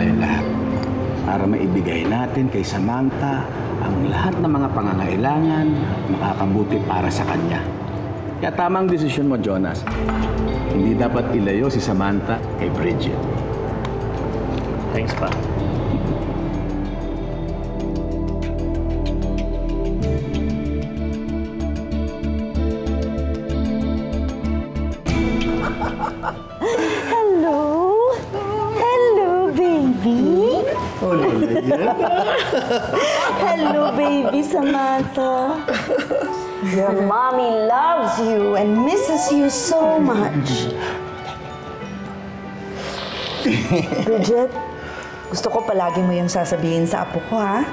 tayong lahat para maibigay natin kay Samantha ang lahat ng mga pangangailangan at makakabuti para sa kanya. Kaya tamang desisyon mo, Jonas. Hindi dapat ilayo si Samantha kay Bridget. Thanks, pa. Hello, baby Samantha. Your mommy loves you and misses you so much. Bridget, gusto ko palagi mo yung sasabihin sa apo ko, ha?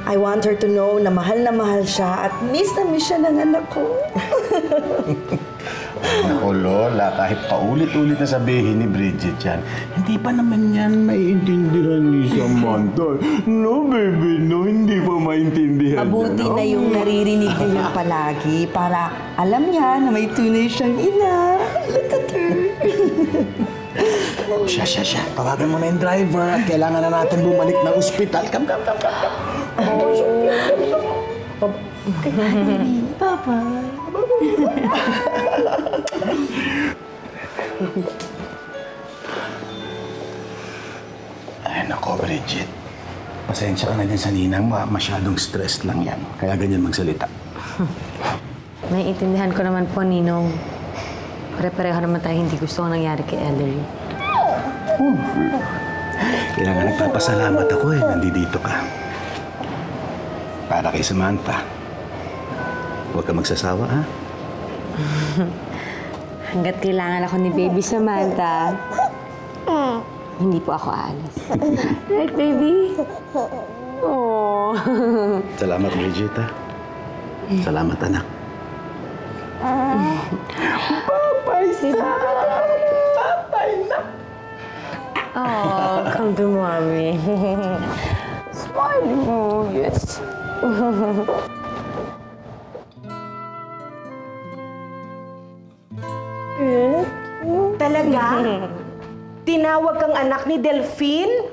I want her to know na mahal siya at miss siya ng anak ko. Naku, Lola, kahit paulit-ulit na sabihin ni Bridget yan, hindi pa naman yan maiintindihan ni Samantha. No, baby, no, hindi pa maintindihan. Mabuti na yung naririnig niya palagi para alam niya na may tunay siyang ina. Look at her. Siya. Tawagan mo na yung driver at kailangan na natin bumalik ng ospital. Come. Papa. Ay, nako, Bridget. Pasensya ka na din sa ninang mo. Masyadong stress lang yan. Kaya ganyan magsalita. Naiintindihan ko naman po, Ninong. Pare-pareho naman tayo hindi gusto kong nangyari kay Ellery. Kailangan nagpapasalamat ako nandito ka. Para kay Samantha. Huwag ka magsasawa, ha? Hanggat kailangan ako ni Baby Samantha, hindi po ako aalis. Right, baby? Oh. Salamat, Bridget, ha? Salamat, anak. Papay sa... Papay na! Oh, come to mommy. Smile mo, yes. Talaga? Tinawag kang anak ni Delphine?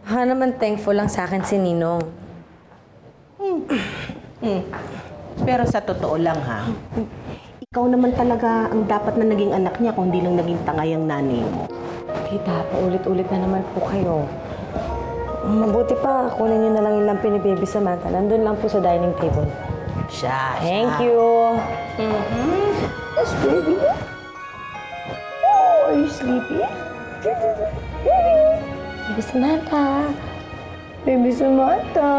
Naman thankful lang sa akin si Ninong. Pero sa totoo lang, ha? Ikaw naman talaga ang dapat na naging anak niya kung hindi lang naging tangay ang nanay mo. Tita, paulit-ulit na naman po kayo. Mabuti pa, kunin niyo na lang yung lampi ni Baby Samantha. Nandun lang po sa dining table. Siya. Thank you. Yes, baby. Oh, are you sleepy? Baby Samantha. Baby Samantha.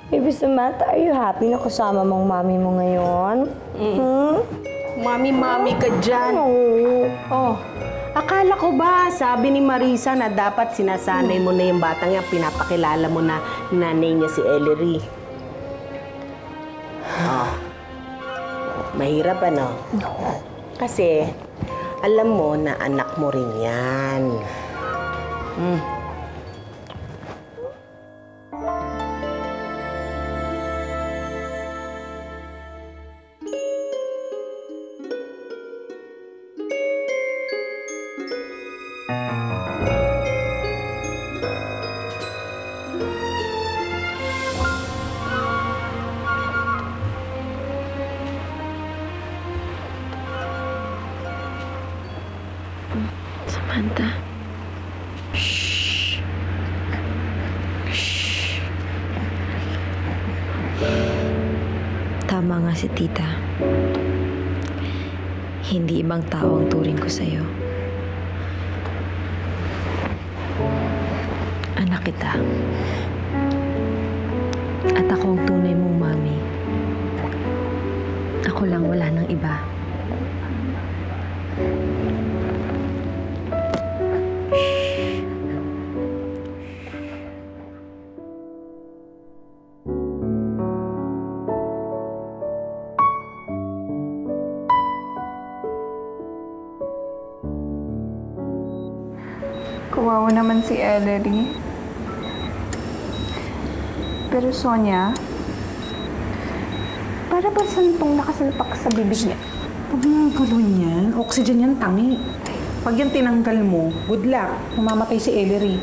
Baby Samantha, are you happy na kasama mong mami mo ngayon? Mami-mami ka dyan. Oh, akala ko ba, sabi ni Marisa na dapat sinasanay mo na yung batang yan, pinapakilala mo na nanay niya si Ellery. Oh. Mahirap, ano? Kasi, alam mo na anak mo rin yan. Samantha. Shh. Shh. Tama nga si Tita. Hindi ibang tao ang turing ko sa'yo. Anak kita. At ako ang tunay mong mami. Ako lang, wala nang iba. Kawawa naman si Ellery. Pero Sonia, para ba santong nakasalpak sa bibig niya? Huwag mong gulo niyan. Oxygen yan, tangi. Pag yan tinanggal mo, good luck. Mamamatay si Ellery.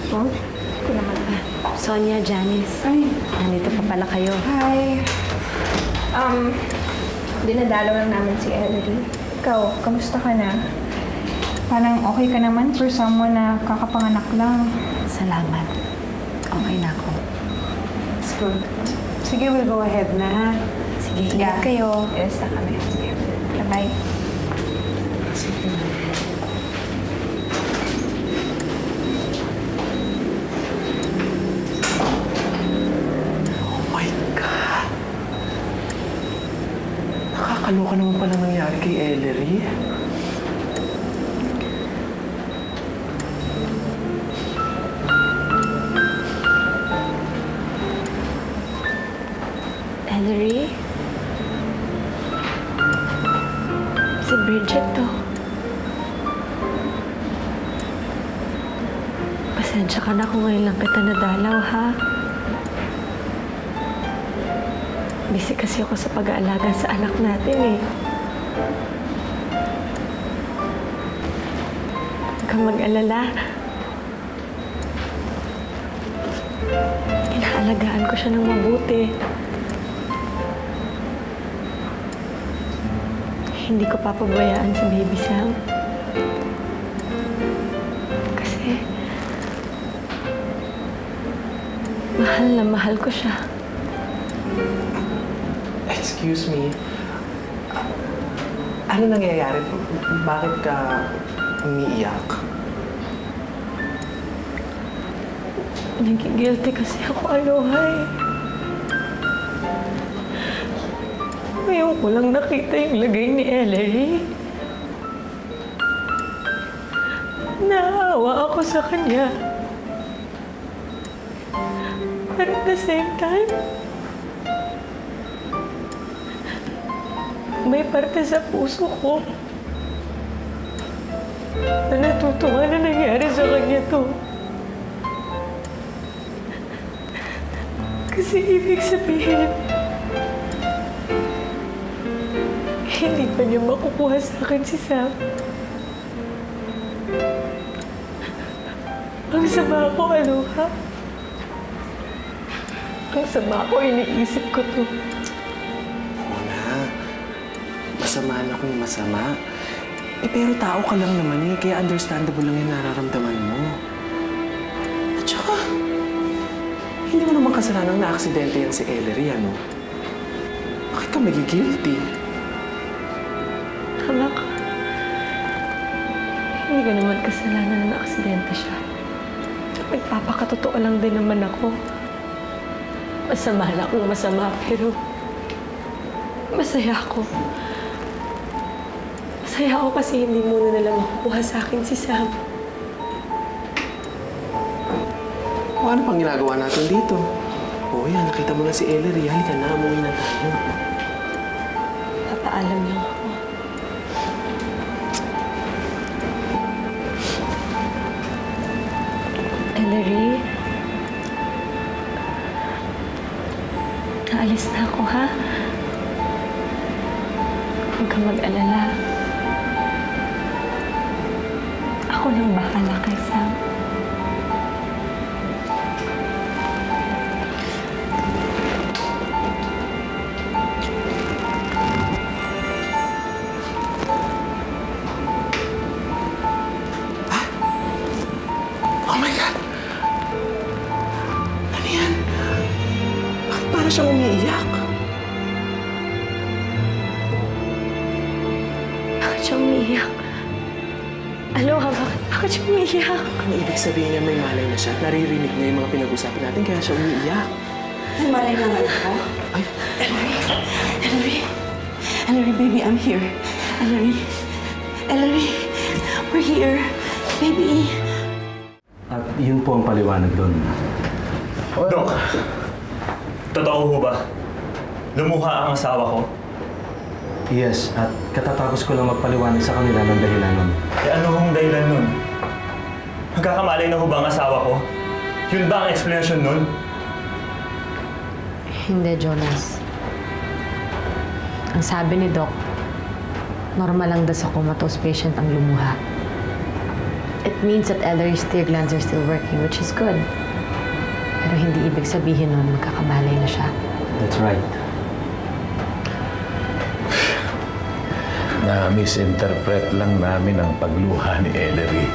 Oh, ito naman. Sonia, Janice. Ay, Nandito pa pala kayo. hi. Dinadalaw lang namin si Ellery. Ikaw, kamusta ka na? Parang okay ka naman for someone na kakapanganak lang. Salamat. Okay na ako. It's good. Sige, we'll go ahead na, ha? Sige, ingat kayo. Yes, na kami. Sige. Bye-bye. Oh my God! Nakakaloka naman pala nangyari kay Ellery. Ellery? Si Bridget to. Pasensya ka na kung ngayon lang kita nadalaw, ha? Busy kasi ako sa pag-aalaga sa anak natin, eh. Huwag kang mag-alala. Inaalagaan ko siya ng mabuti. Hindi ko papabayaan si Baby Sam. Kasi mahal na mahal ko siya. Excuse me. Ano nangyayari? Bakit ka umiiyak? Nagigilty kasi ako, Aloha, eh. Ngayon ko lang nakita yung lagay ni Ellery. Naawa ako sa kanya. But at the same time, may parte sa puso ko na natutuwa na nangyari sa kanya to. Kasi ibig sabihin, hindi pa niya makukuha sa akin si Sam. Ang sama ko, Aloha. Ang sama ko, iniisip ko to. Una, masama na kung masama. Eh, pero tao ka lang naman eh, kaya understandable lang yung nararamdaman mo. At saka, hindi mo naman kasalanang na-aksidente yan si Ellery, ano? Bakit ka magigilty? Tama ka. Hindi ko naman kasalanan na aksidente siya. Nagpapakatotoo lang din naman ako. Masama na akong masama, pero masaya ako. Masaya ako kasi hindi muna nila makukuha sa akin si Sam. O ano pang ginagawa natin dito? Oo yan, nakita mo na si Ellery. Halika na, umuwi na tayo. Papaalam lang ako. Ellery, naalis na ako, ha? Huwag kang mag-alala. Ako nang bahala kay Sam. Oh my God! Ano yan? Bakit para siyang umiiyak? Bakit siya umiiyak? Aloha, bakit siya umiiyak? Ang ibig sabihin niya may malay na siya at naririnig niya yung mga pinag-usapan natin kaya siya umiiyak. May malay na nga ako. Ay, Ellery, Ellery, baby, I'm here. Ellery, Ellery, we're here. Baby. At yun po ang paliwanag doon. Dok, totoo ho ba? Lumuha ang asawa ko? Yes, at katatapos ko lang magpaliwanag sa kanila ng dahilan nun. Eh ano hong dahilan nun? Magkakamalay na ho ba ang asawa ko? Yun ba ang explanation nun? Hindi, Jonas. Ang sabi ni Doc, Normal lang daw sa comatose patient ang lumuha. It means that Ellery's tear glands are still working, which is good. Pero hindi ibig sabihin nun magkakabalay na siya. That's right. Na-misinterpret lang namin ang pagluha ni Ellery.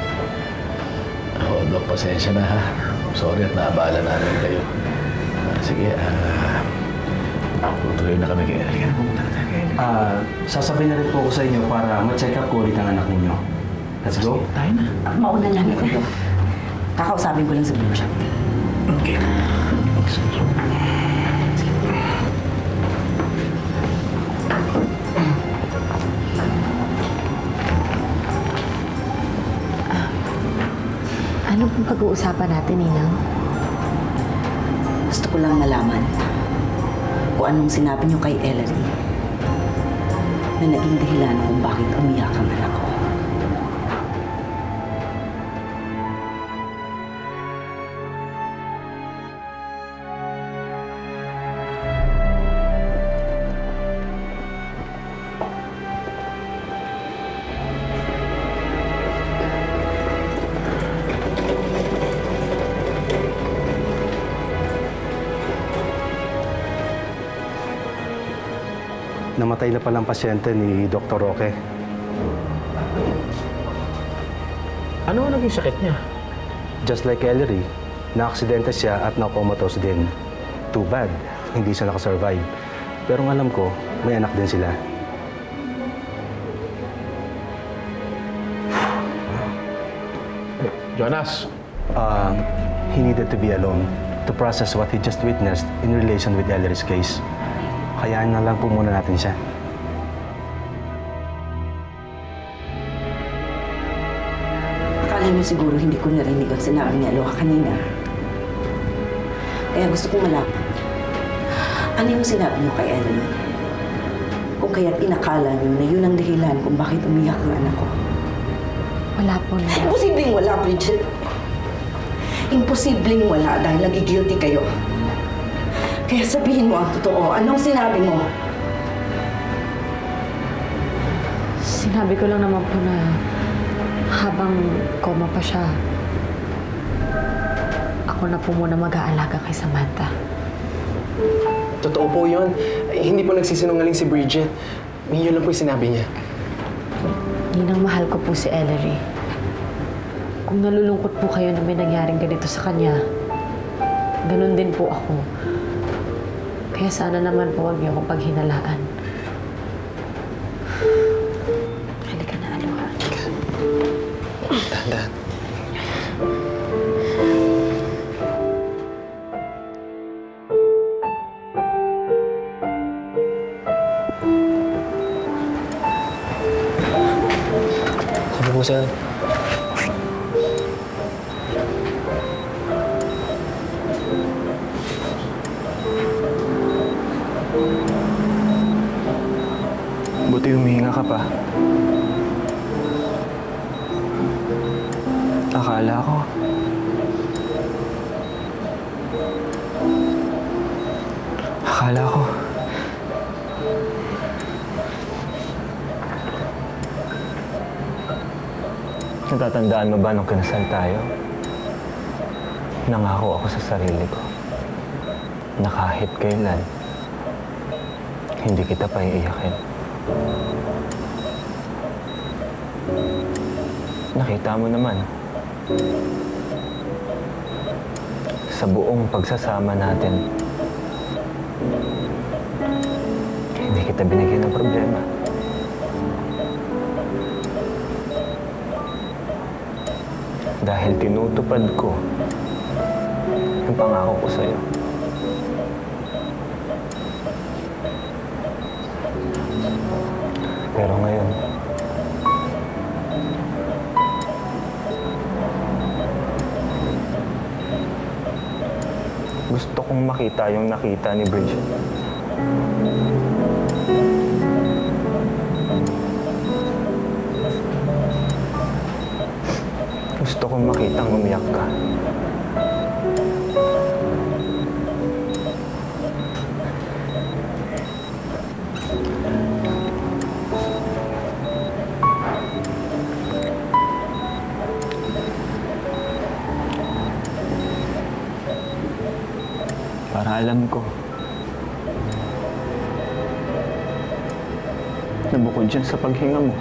Oo, Dok, pasensya na ha. Sorry at naabala namin kayo. Sige, tutuloy na kami kay Ellery. Pumunta na tayo kay Ellery. Sasabihin na rin po ako sa inyo para ma-check up ko ulit ang anak ninyo. Let's go. Tayo na. Mauna lang ako. Kakausapin ko lang sa blue shop. Okay. Ano pong pag-uusapan natin, Ninang? Gusto ko lang malaman kung anong sinabi niyo kay Ellery na naging dahilan kung bakit umiyak ang anak ko. Namatay na palang pasyente ni Dr. Roque. Ano ang naging sakit niya? Just like Ellery, na-aksidente siya at na-comatose din. Too bad, hindi siya nakasurvive. Pero ang alam ko, may anak din sila. Jonas! He needed to be alone to process what he just witnessed in relation with Ellery's case. Hayaan na lang po muna natin siya. Akala niyo siguro hindi ko narinig ang sinabi ni Aloha kanina. Kaya gusto kong malaman. Ano yung sinabi niyo kay Ellery? Kung kaya't inakala niyo na yun ang dahilan kung bakit umiyak ang anak ko. Wala po, Ninang. Imposibleng wala, Bridget. Imposibleng wala dahil nagigilty kayo. Kaya sabihin mo ang totoo. Anong sinabi mo? Sinabi ko lang naman po na habang coma pa siya, ako na po muna mag-aalaga kay Samantha. Totoo po yun. Hindi po nagsisinungaling si Bridget. Yun lang po yung sinabi niya. Ninang, mahal ko po si Ellery. Kung nalulungkot po kayo na may nangyaring ganito sa kanya, ganun din po ako. Kaya sana naman po huwag niyo akong paghinalaan. Halika na, Aloha. Dahan-dahan. Sabi po, sir. Buti humihinga ka pa. Akala ko. Akala ko. Natatandaan mo ba nung kinasal tayo? Nangako ako sa sarili ko na kahit kailan, hindi kita pa iiyakin. Nakita mo naman, sa buong pagsasama natin, hindi kita binigyan ng problema. Dahil tinutupad ko yung pangako ko sa'yo. Pero ngayon, gusto kong makita yung nakita ni Bridget. Gusto kong makitang umiyak ka. Para alam ko na bukod dyan sa paghinga mo,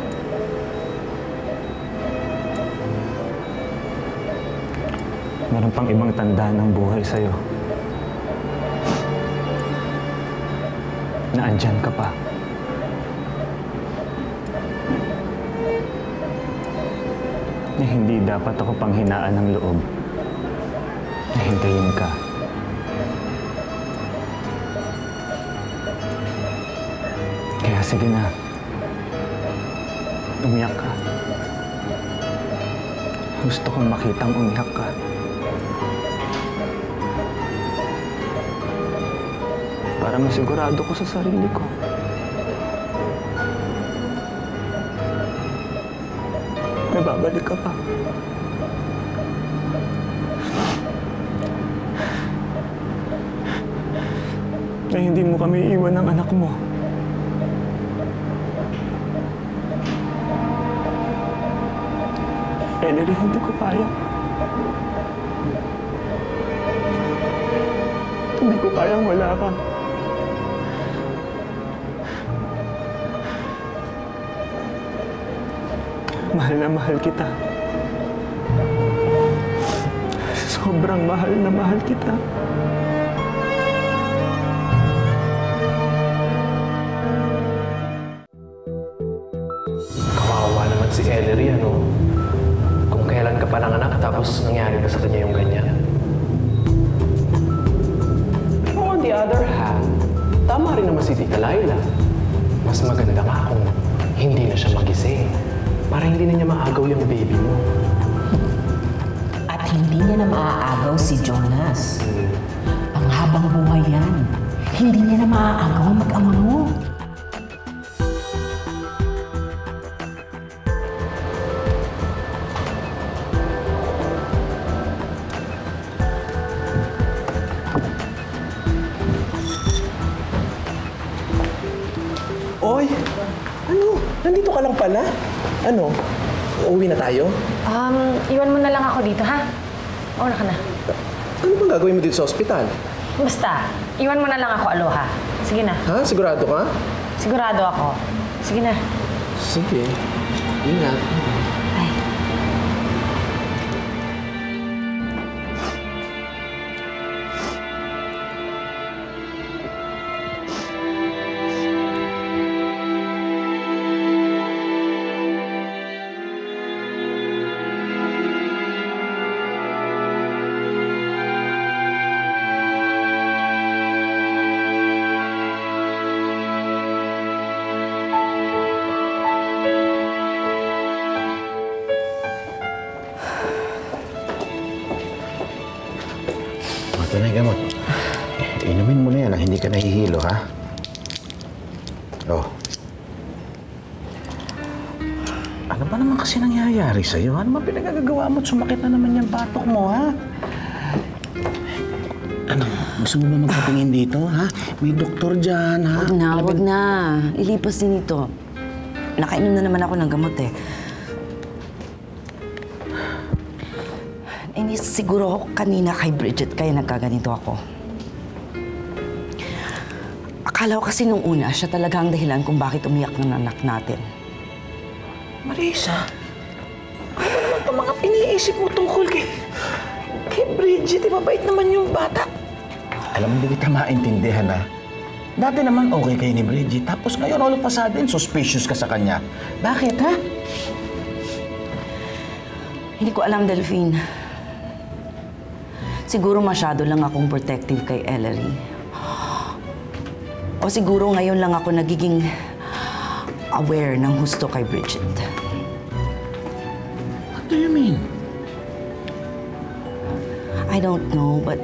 meron pang ibang tanda ng buhay sa'yo. Na andyan ka pa. Na hindi dapat ako panghinaan ng loob. Na hintayin ka. Kaya sige na. Umiyak ka. Gusto kong makitang umiyak ka. Para masigurado ko sa sarili ko. Na babalik ka pa. Na hindi mo kami iwan ng anak mo. Ellery, hindi ko kaya. Hindi ko kayang wala ka. Mahal na mahal kita. Sobrang mahal na mahal kita. Kawawa naman si Ellery, ano? Kung kailan ka pa nanganak tapos nangyari pa sa kanya yung ganyan. Pero on the other hand, tama rin naman si Tita Laila. Mas maganda nga kung hindi na siya magising. Para hindi na niya maagaw yung baby mo. At hindi niya na maaagaw si Jonas. Ang habang buhay yan. Hindi niya na maaagaw ang mag-ama mo. Oy! Ano? Nandito ka lang pala? Ano? Uuwi na tayo? Iwan mo na lang ako dito, ha? Mauna ka na. Ano bang gagawin mo dito sa ospital? Basta, iwan mo na lang ako, aloha. Sige na. Ha? Sigurado ka? Sigurado ako. Sige na. Sige. Ingat. Bye. Ito na yung gamot. Inumin mo na yan ang hindi ka nahihilo, ha? Oh. Ano ba naman kasi nangyayari sa'yo? Ano ba pinagagagawa mo at sumakit na naman yung batok mo, ha? Ano? Gusto mo ba magpatingin dito, ha? May doktor dyan, ha? Wag na. Lilipas din ito. Nakainom na naman ako ng gamot, eh. Siguro ako kanina kay Bridget kaya nagkaganito ako. Akala ko kasi nung una, siya talaga ang dahilan kung bakit umiyak ng anak natin. Marisa, ano naman itong mga piniisip mo tungkol kay Bridget? Mabait naman yung bata. Alam mo, hindi kita maintindihan, ha? Dati naman okay kayo ni Bridget, tapos ngayon all of a sudden, suspicious ka sa kanya. Bakit, ha? Hindi ko alam, Delphine. Siguro masyado lang akong protective kay Ellery. O siguro ngayon lang ako nagiging aware ng husto kay Bridget. What do you mean? I don't know, but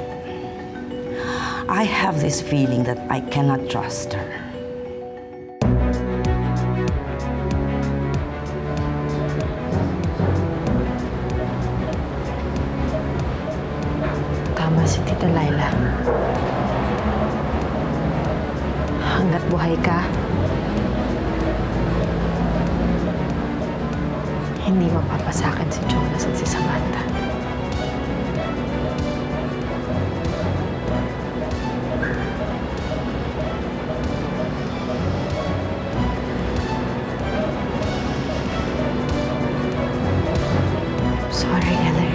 I have this feeling that I cannot trust her. Tama si Tita Laila. Hanggat buhay ka, hindi mapapasakin si Jonas at si Samantha.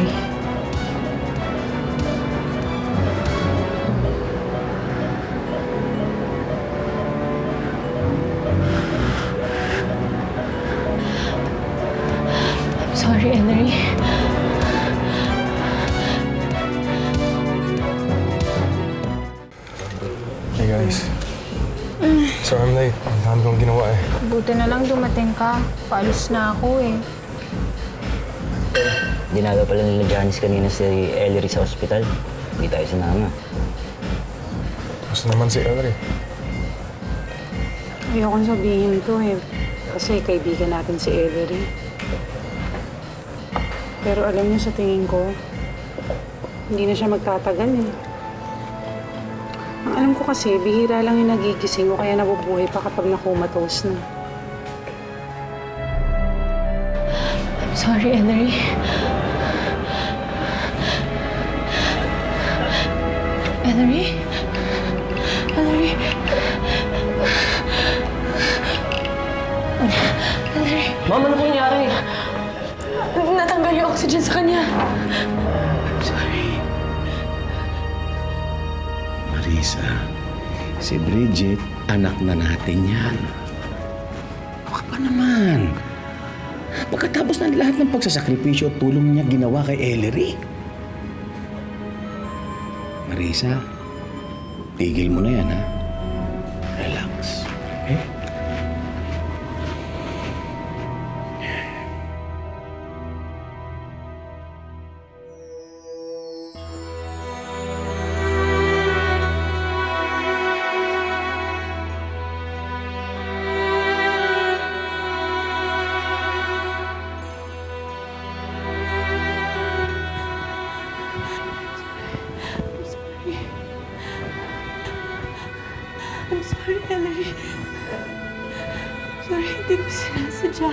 Ellery. I'm sorry, Ellery. Hey guys. Sorry I'm late. Ang dami kong ginawa eh. Buti na lang dumating ka. Paalis na ako eh. Dinala pala nila Janice kanina si Ellery sa ospital. Hindi tayo sinama. Gusto naman si Ellery. Ayokong sabihin to eh. Kasi kaibigan natin si Ellery. Pero alam niyo sa tingin ko, hindi na siya magtatagal eh. Ang alam ko kasi, bihira lang yung nagigising o kaya nabubuhay pa kapag nakumatose na. I'm sorry, Ellery. Ellery? Ellery? Ellery? Ma'am, ano po nangyari? Natanggal yung oxygen sa kanya. I'm sorry. Marisa, si Bridget, anak na natin yan. Baka pa naman. Pagkatapos ng lahat ng pagsasakripisyo at tulong niya ginawa kay Ellery. Marisa, tigil mo na yan, ha? Relax. Okay? I'm sorry, Ellery. Sorry, hindi ko sinasadya.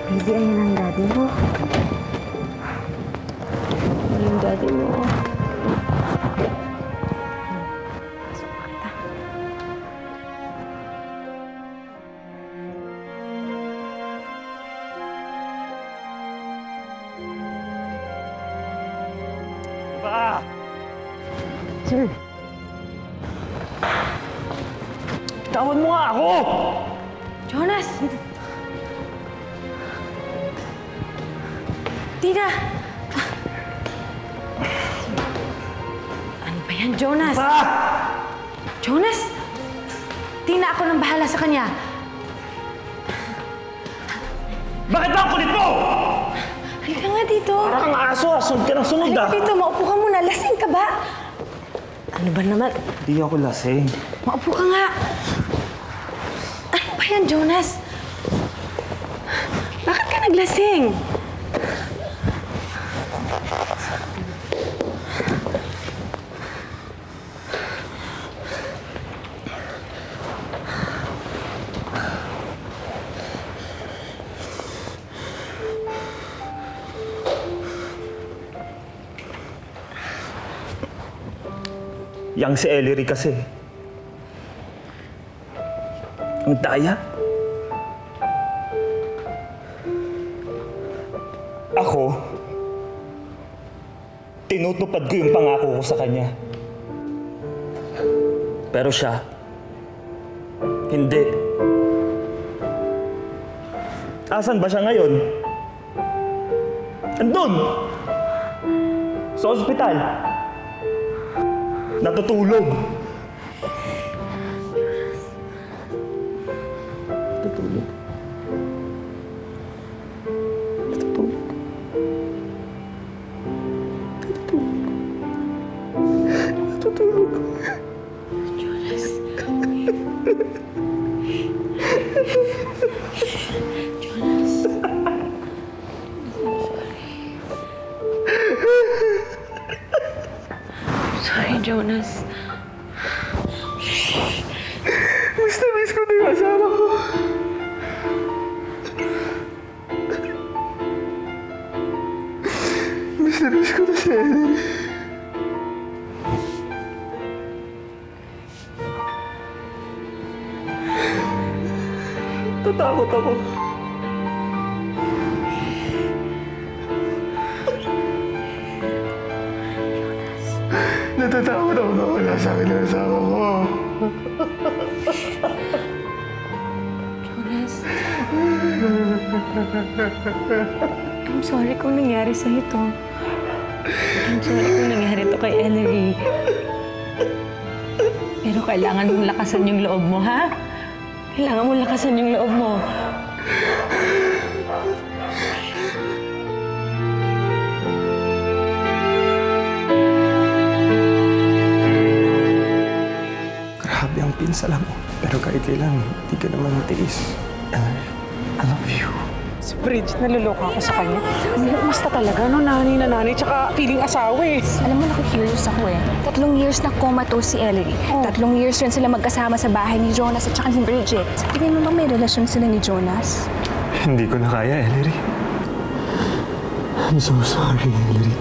Baby, ayan ang daddy mo. Ayan yung daddy mo. Ba! Sir. Tawan mo nga ako! Jonas! Tina! Ano ba yan, Jonas? Ba! Jonas! Tina, ako nang bahala sa kanya. Bakit ba ang kulit mo? Halika nga dito. Para kang aso, sunod ka ng sunod Halika dito, maupo ka muna. Lasing ka ba? Ano ba naman? Hindi ako lasing. Maupo ka nga. Ano ba yan, Jonas? Bakit ka naglasing? Yang si Ellery kasi. Ang daya. Ako, tinutupad ko yung pangako ko sa kanya. Pero siya, hindi. Asan ba siya ngayon? Andun! Sa ospital. Natutulog. Natutulog. Natutulog. Natutulog. Natutulog. Jonas. Jonas. Sorry, Jonas. Natatakot ako. Natatakot ako na wala sa akin ang asawa ko. Jonas. I'm sorry kung nangyari sa ito. I'm sorry kung nangyari ito kay Ellery. Pero kailangan mong lakasan yung loob mo, ha? Kailangan mong lakasan yung loob mo. Grabe ang pinsala mo. Pero kahit kailan, di ka naman matiis. I love you. Si Bridge, naluluka ako sa kanya. Basta talaga, no? Nanay na nanay, tsaka feeling asawa eh. Alam mo, naku-curious ako eh. 3 years na comatose si Ellery. 3 years rin sila magkasama sa bahay ni Jonas at saka ni Bridget. Sa tingin mo ba may relasyon sila ni Jonas? Hindi ko na kaya, Ellery. I'm so sorry, Ellery.